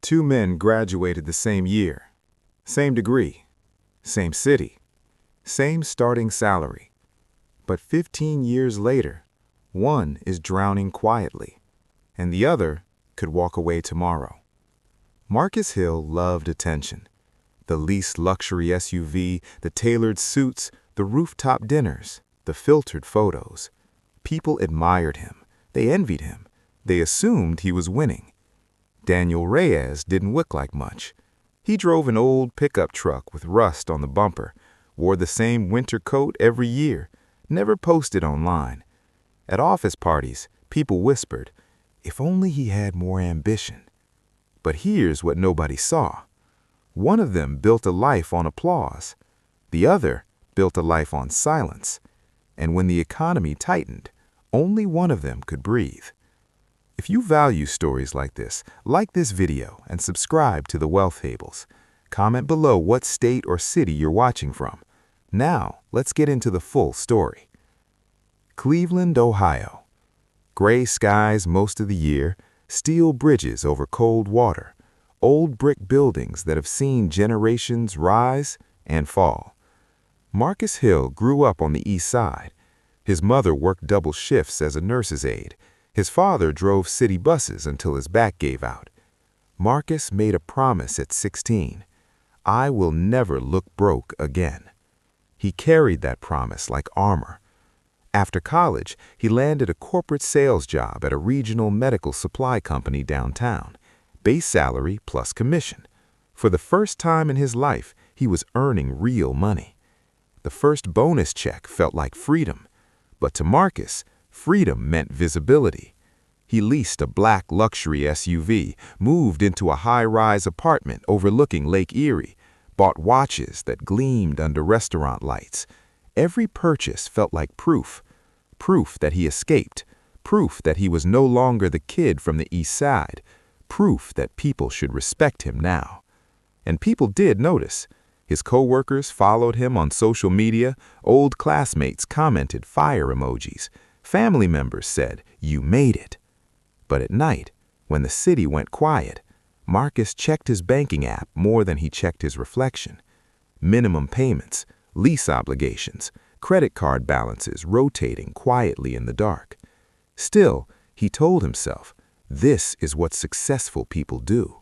Two men graduated the same year, same degree, same city, same starting salary. But 15 years later, one is drowning quietly, and the other could walk away tomorrow. Marcus Hill loved attention. The leased luxury SUV, the tailored suits, the rooftop dinners, the filtered photos. People admired him. They envied him. They assumed he was winning. Daniel Reyes didn't look like much. He drove an old pickup truck with rust on the bumper, wore the same winter coat every year, never posted online. At office parties, people whispered, if only he had more ambition. But here's what nobody saw. One of them built a life on applause. The other built a life on silence. And when the economy tightened, only one of them could breathe. If you value stories like this video and subscribe to the Wealth Fables. Comment below what state or city you're watching from. Now, let's get into the full story. Cleveland, Ohio. Gray skies most of the year, steel bridges over cold water, old brick buildings that have seen generations rise and fall. Marcus Hill grew up on the east side. His mother worked double shifts as a nurse's aide. His father drove city buses until his back gave out. Marcus made a promise at 16. I will never look broke again. He carried that promise like armor. After college, he landed a corporate sales job at a regional medical supply company downtown. Base salary plus commission. For the first time in his life, he was earning real money. The first bonus check felt like freedom. But to Marcus, freedom meant visibility. He leased a black luxury SUV, moved into a high-rise apartment overlooking Lake Erie, bought watches that gleamed under restaurant lights. Every purchase felt like proof. Proof that he escaped. Proof that he was no longer the kid from the east side. Proof that people should respect him now. And people did notice. His coworkers followed him on social media. Old classmates commented fire emojis. Family members said, "You made it." But at night, when the city went quiet, Marcus checked his banking app more than he checked his reflection. Minimum payments, lease obligations, credit card balances rotating quietly in the dark. Still, he told himself, this is what successful people do.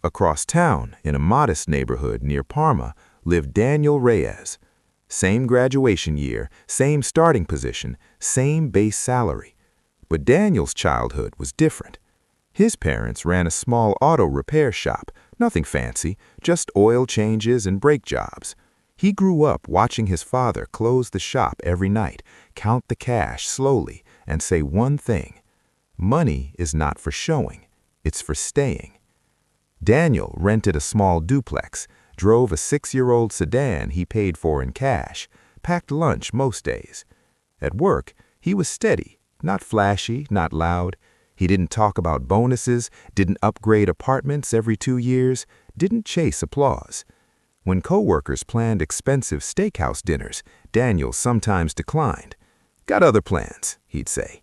Across town, in a modest neighborhood near Parma, lived Daniel Reyes. Same graduation year, same starting position, same base salary. But Daniel's childhood was different. His parents ran a small auto repair shop, nothing fancy, just oil changes and brake jobs. He grew up watching his father close the shop every night, count the cash slowly, and say one thing: money is not for showing, it's for staying. Daniel rented a small duplex, drove a 6-year-old sedan he paid for in cash, packed lunch most days. At work, he was steady, not flashy, not loud. He didn't talk about bonuses, didn't upgrade apartments every 2 years, didn't chase applause. When coworkers planned expensive steakhouse dinners, Daniel sometimes declined. Got other plans, he'd say.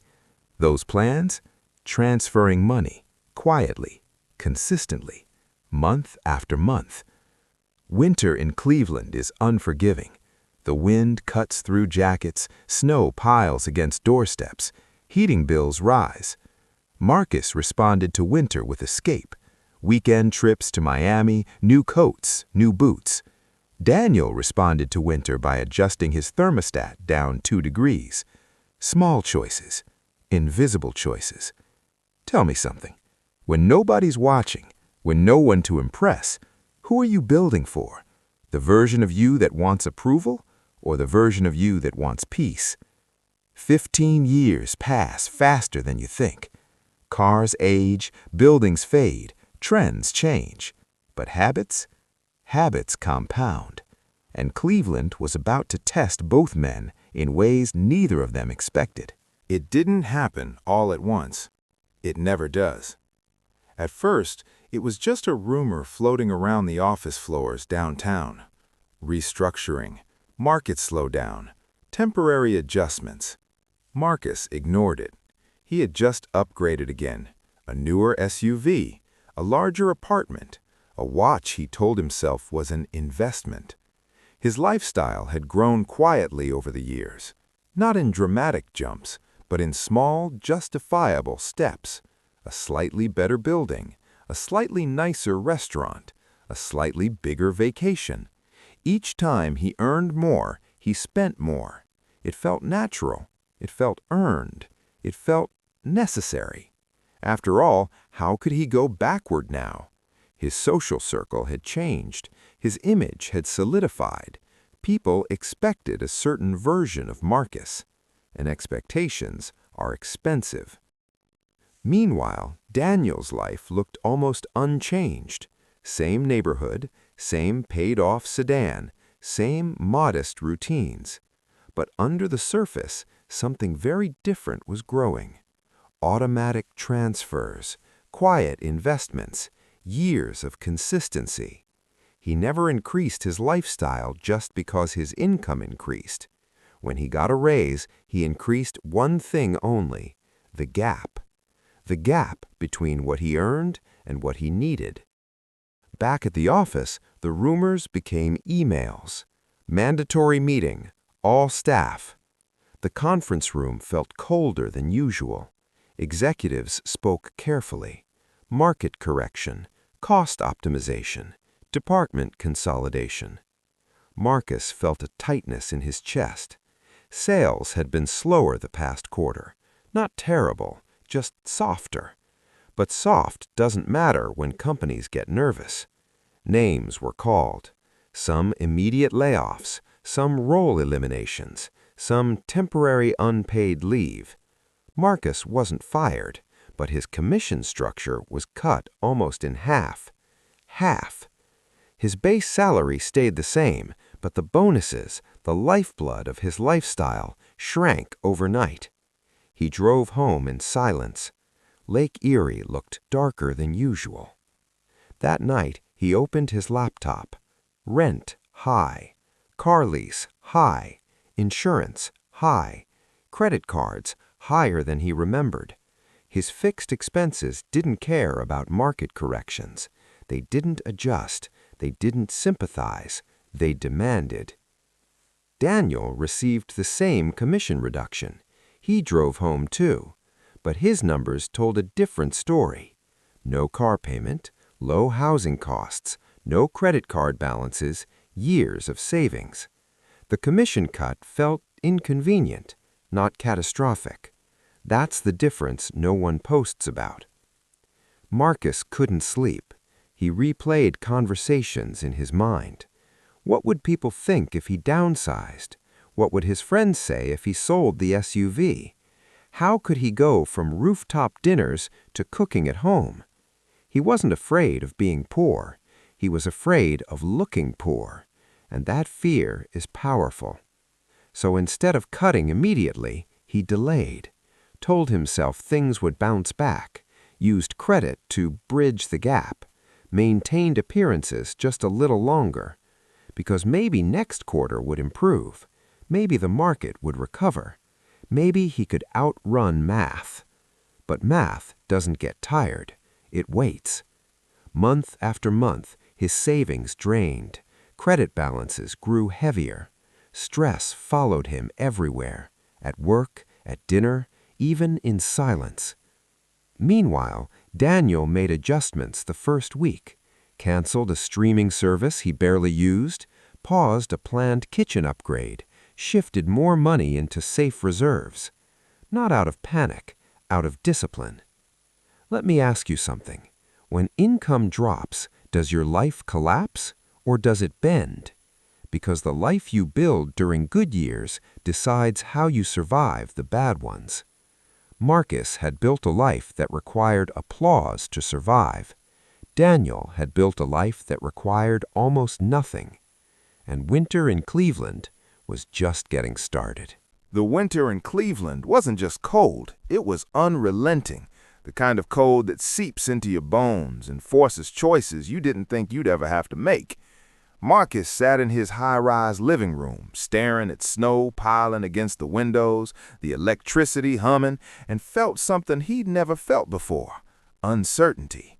Those plans? Transferring money, quietly, consistently, month after month. Winter in Cleveland is unforgiving. The wind cuts through jackets, snow piles against doorsteps, heating bills rise. Marcus responded to winter with escape. Weekend trips to Miami, new coats, new boots. Daniel responded to winter by adjusting his thermostat down 2 degrees. Small choices, invisible choices. Tell me something. When nobody's watching, when no one to impress, who are you building for? The version of you that wants approval, or the version of you that wants peace? 15 years pass faster than you think. Cars age, buildings fade, trends change. But habits? Habits compound. And Cleveland was about to test both men in ways neither of them expected. It didn't happen all at once. It never does. At first, it was just a rumor floating around the office floors downtown. Restructuring, market slowdown, temporary adjustments. Marcus ignored it. He had just upgraded again, a newer SUV, a larger apartment, a watch he told himself was an investment. His lifestyle had grown quietly over the years, not in dramatic jumps, but in small, justifiable steps. A slightly better building, a slightly nicer restaurant, a slightly bigger vacation. Each time he earned more, he spent more. It felt natural. It felt earned. It felt necessary. After all, how could he go backward now? His social circle had changed. His image had solidified. People expected a certain version of Marcus, and expectations are expensive. Meanwhile, Daniel's life looked almost unchanged. Same neighborhood, same paid-off sedan, same modest routines. But under the surface, something very different was growing. Automatic transfers, quiet investments, years of consistency. He never increased his lifestyle just because his income increased. When he got a raise, he increased one thing only: the gap. The gap between what he earned and what he needed. Back at the office, the rumors became emails. Mandatory meeting, all staff. The conference room felt colder than usual. Executives spoke carefully. Market correction, cost optimization, department consolidation. Marcus felt a tightness in his chest. Sales had been slower the past quarter. Not terrible, just softer. But soft doesn't matter when companies get nervous. Names were called. Some immediate layoffs, some role eliminations, some temporary unpaid leave. Marcus wasn't fired, but his commission structure was cut almost in half. Half. His base salary stayed the same, but the bonuses, the lifeblood of his lifestyle, shrank overnight. He drove home in silence. Lake Erie looked darker than usual. That night, he opened his laptop. Rent, high. Car lease, high. Insurance, high. Credit cards, higher than he remembered. His fixed expenses didn't care about market corrections. They didn't adjust. They didn't sympathize. They demanded. Daniel received the same commission reduction. He drove home too. But his numbers told a different story. No car payment, low housing costs, no credit card balances, years of savings. The commission cut felt inconvenient, not catastrophic. That's the difference no one posts about. Marcus couldn't sleep. He replayed conversations in his mind. What would people think if he downsized? What would his friends say if he sold the SUV? How could he go from rooftop dinners to cooking at home? He wasn't afraid of being poor. He was afraid of looking poor. And that fear is powerful. So instead of cutting immediately, he delayed, told himself things would bounce back, used credit to bridge the gap, maintained appearances just a little longer, because maybe next quarter would improve, maybe the market would recover, maybe he could outrun math. But math doesn't get tired, it waits. Month after month, his savings drained, credit balances grew heavier, stress followed him everywhere, at work, at dinner, even in silence. Meanwhile, Daniel made adjustments the first week, canceled a streaming service he barely used, paused a planned kitchen upgrade, shifted more money into safe reserves. Not out of panic, out of discipline. Let me ask you something. When income drops, does your life collapse or does it bend? Because the life you build during good years decides how you survive the bad ones. Marcus had built a life that required applause to survive. Daniel had built a life that required almost nothing. And winter in Cleveland was just getting started. The winter in Cleveland wasn't just cold, it was unrelenting. The kind of cold that seeps into your bones and forces choices you didn't think you'd ever have to make. Marcus sat in his high-rise living room, staring at snow piling against the windows, the electricity humming, and felt something he'd never felt before: uncertainty.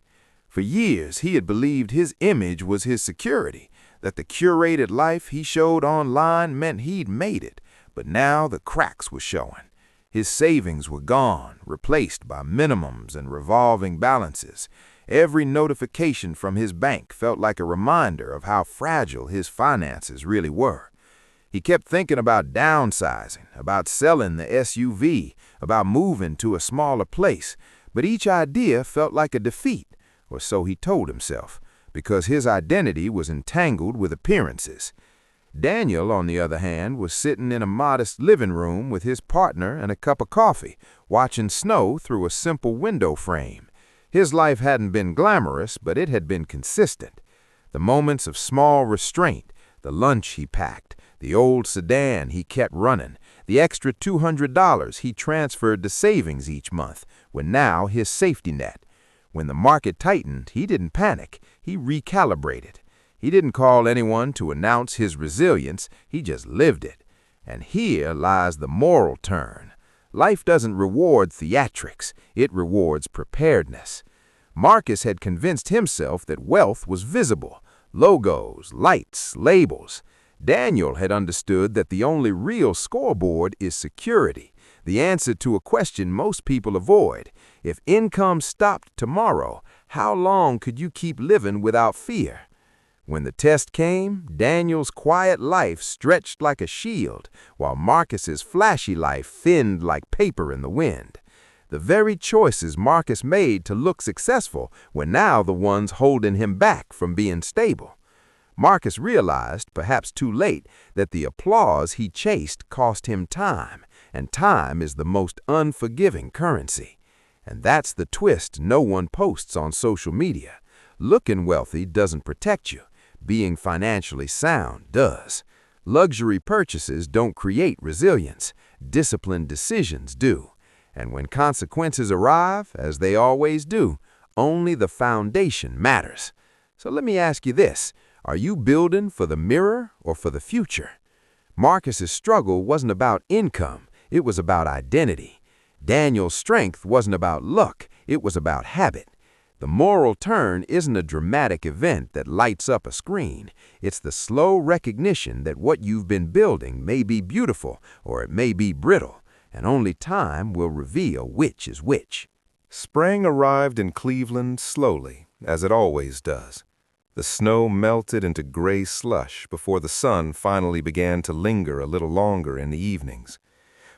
For years, he had believed his image was his security, that the curated life he showed online meant he'd made it. But now the cracks were showing. His savings were gone, replaced by minimums and revolving balances. Every notification from his bank felt like a reminder of how fragile his finances really were. He kept thinking about downsizing, about selling the SUV, about moving to a smaller place, but each idea felt like a defeat, or so he told himself, because his identity was entangled with appearances. Daniel, on the other hand, was sitting in a modest living room with his partner and a cup of coffee, watching snow through a simple window frame. His life hadn't been glamorous, but it had been consistent. The moments of small restraint, the lunch he packed, the old sedan he kept running, the extra $200 he transferred to savings each month were now his safety net. When the market tightened, he didn't panic, he recalibrated. He didn't call anyone to announce his resilience, he just lived it. And here lies the moral turn. Life doesn't reward theatrics, it rewards preparedness. Marcus had convinced himself that wealth was visible, logos, lights, labels. Daniel had understood that the only real scoreboard is security, the answer to a question most people avoid. If income stopped tomorrow, how long could you keep living without fear? When the test came, Daniel's quiet life stretched like a shield, while Marcus's flashy life thinned like paper in the wind. The very choices Marcus made to look successful were now the ones holding him back from being stable. Marcus realized, perhaps too late, that the applause he chased cost him time, and time is the most unforgiving currency. And that's the twist no one posts on social media. Looking wealthy doesn't protect you. Being financially sound does. Luxury purchases don't create resilience. Disciplined decisions do. And when consequences arrive, as they always do, only the foundation matters. So let me ask you this. Are you building for the mirror or for the future? Marcus's struggle wasn't about income, it was about identity. Daniel's strength wasn't about luck, it was about habit. The moral turn isn't a dramatic event that lights up a screen. It's the slow recognition that what you've been building may be beautiful or it may be brittle, and only time will reveal which is which. Spring arrived in Cleveland slowly, as it always does. The snow melted into gray slush before the sun finally began to linger a little longer in the evenings.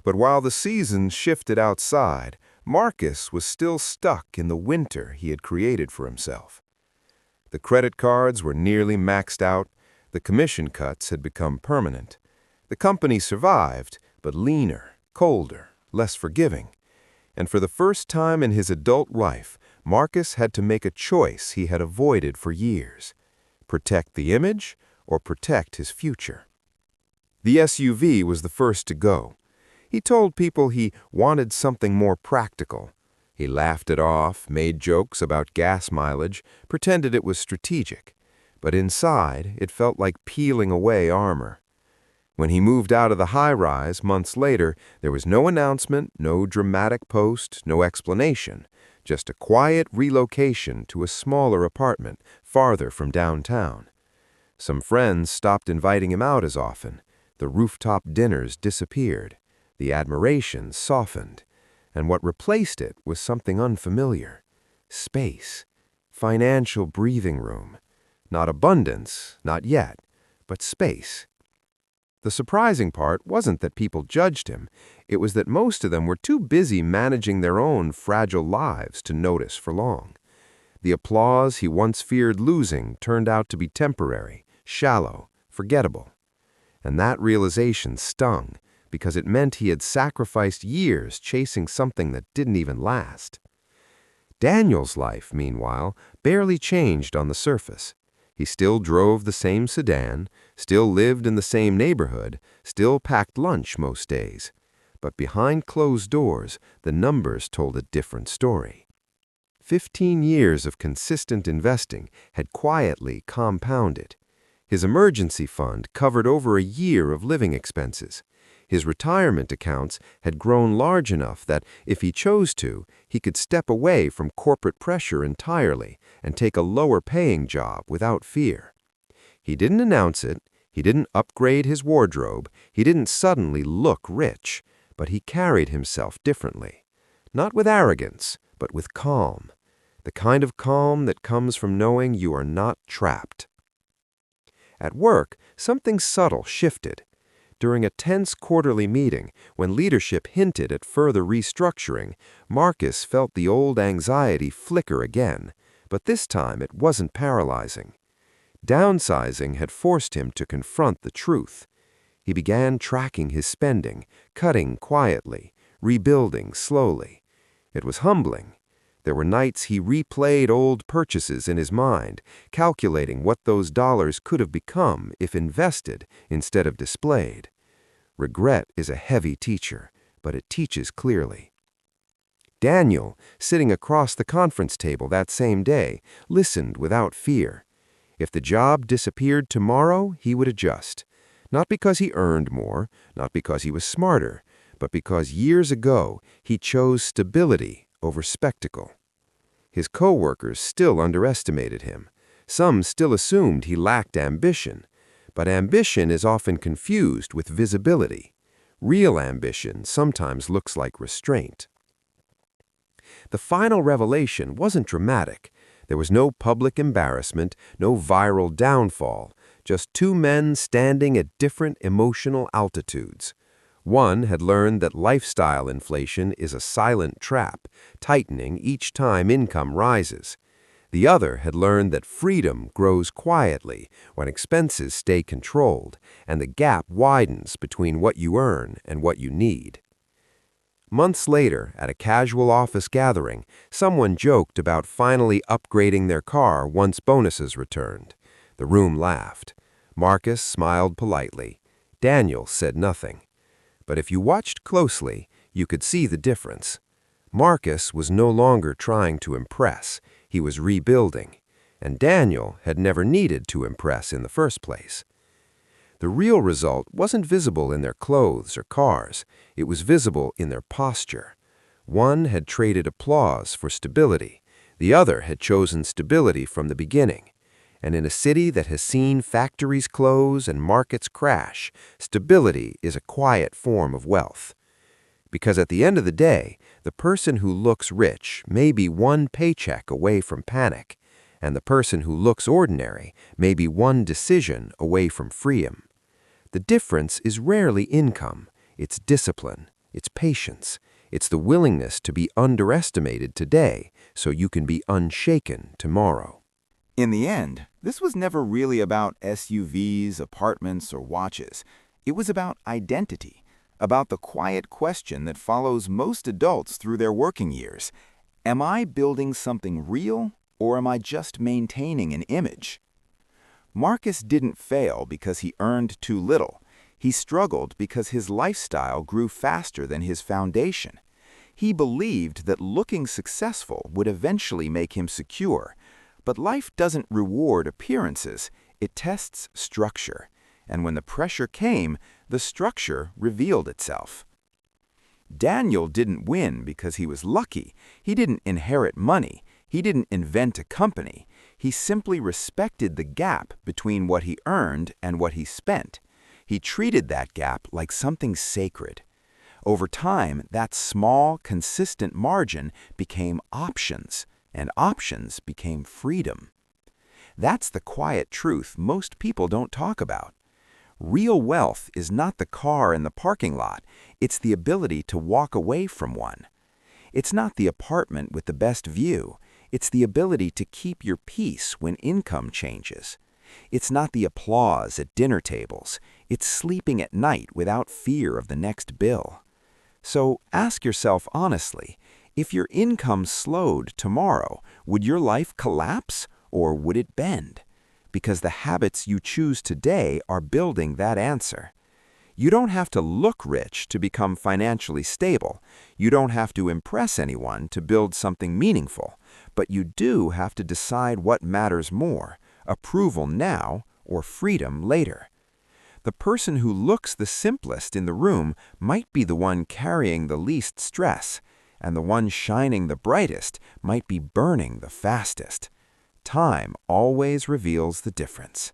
But while the seasons shifted outside, Marcus was still stuck in the winter he had created for himself. The credit cards were nearly maxed out, the commission cuts had become permanent. The company survived, but leaner, colder, less forgiving. And for the first time in his adult life, Marcus had to make a choice he had avoided for years: protect the image or protect his future. The SUV was the first to go. He told people he wanted something more practical. He laughed it off, made jokes about gas mileage, pretended it was strategic. But inside, it felt like peeling away armor. When he moved out of the high-rise months later, there was no announcement, no dramatic post, no explanation. Just a quiet relocation to a smaller apartment farther from downtown. Some friends stopped inviting him out as often. The rooftop dinners disappeared. The admiration softened. And what replaced it was something unfamiliar. Space. Financial breathing room. Not abundance, not yet, but space. The surprising part wasn't that people judged him. It was that most of them were too busy managing their own fragile lives to notice for long. The applause he once feared losing turned out to be temporary, shallow, forgettable. And that realization stung, because it meant he had sacrificed years chasing something that didn't even last. Daniel's life, meanwhile, barely changed on the surface. He still drove the same sedan, still lived in the same neighborhood, still packed lunch most days. But behind closed doors, the numbers told a different story. 15 years of consistent investing had quietly compounded. His emergency fund covered over a year of living expenses. His retirement accounts had grown large enough that, if he chose to, he could step away from corporate pressure entirely and take a lower-paying job without fear. He didn't announce it, he didn't upgrade his wardrobe, he didn't suddenly look rich, but he carried himself differently. Not with arrogance, but with calm. The kind of calm that comes from knowing you are not trapped. At work, something subtle shifted. During a tense quarterly meeting, when leadership hinted at further restructuring, Marcus felt the old anxiety flicker again, but this time it wasn't paralyzing. Downsizing had forced him to confront the truth. He began tracking his spending, cutting quietly, rebuilding slowly. It was humbling. There were nights he replayed old purchases in his mind, calculating what those dollars could have become if invested instead of displayed. Regret is a heavy teacher, but it teaches clearly. Daniel, sitting across the conference table that same day, listened without fear. If the job disappeared tomorrow, he would adjust. Not because he earned more, not because he was smarter, but because years ago he chose stability over spectacle. His co-workers still underestimated him. Some still assumed he lacked ambition. But ambition is often confused with visibility. Real ambition sometimes looks like restraint. The final revelation wasn't dramatic. There was no public embarrassment, no viral downfall, just two men standing at different emotional altitudes. One had learned that lifestyle inflation is a silent trap, tightening each time income rises. The other had learned that freedom grows quietly when expenses stay controlled, and the gap widens between what you earn and what you need. Months later, at a casual office gathering, someone joked about finally upgrading their car once bonuses returned. The room laughed. Marcus smiled politely. Daniel said nothing. But if you watched closely, you could see the difference. Marcus was no longer trying to impress. He was rebuilding. And Daniel had never needed to impress in the first place. The real result wasn't visible in their clothes or cars. It was visible in their posture. One had traded applause for stability. The other had chosen stability from the beginning. And in a city that has seen factories close and markets crash, stability is a quiet form of wealth. Because at the end of the day, the person who looks rich may be one paycheck away from panic, and the person who looks ordinary may be one decision away from freedom. The difference is rarely income. It's discipline. It's patience. It's the willingness to be underestimated today so you can be unshaken tomorrow. In the end, this was never really about SUVs, apartments, or watches. It was about identity, about the quiet question that follows most adults through their working years. Am I building something real, or am I just maintaining an image? Marcus didn't fail because he earned too little. He struggled because his lifestyle grew faster than his foundation. He believed that looking successful would eventually make him secure. But life doesn't reward appearances, it tests structure. And when the pressure came, the structure revealed itself. Daniel didn't win because he was lucky. He didn't inherit money. He didn't invent a company. He simply respected the gap between what he earned and what he spent. He treated that gap like something sacred. Over time, that small, consistent margin became options, and options became freedom. That's the quiet truth most people don't talk about. Real wealth is not the car in the parking lot. It's the ability to walk away from one. It's not the apartment with the best view. It's the ability to keep your peace when income changes. It's not the applause at dinner tables. It's sleeping at night without fear of the next bill. So ask yourself honestly, if your income slowed tomorrow, would your life collapse or would it bend? Because the habits you choose today are building that answer. You don't have to look rich to become financially stable. You don't have to impress anyone to build something meaningful. But you do have to decide what matters more, approval now or freedom later. The person who looks the simplest in the room might be the one carrying the least stress, and the one shining the brightest might be burning the fastest. Time always reveals the difference.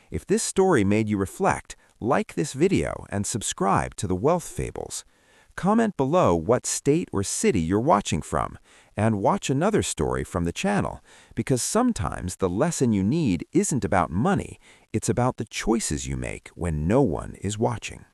If this story made you reflect, like this video and subscribe to the Wealth Fables. Comment below what state or city you're watching from, and watch another story from the channel, because sometimes the lesson you need isn't about money, it's about the choices you make when no one is watching.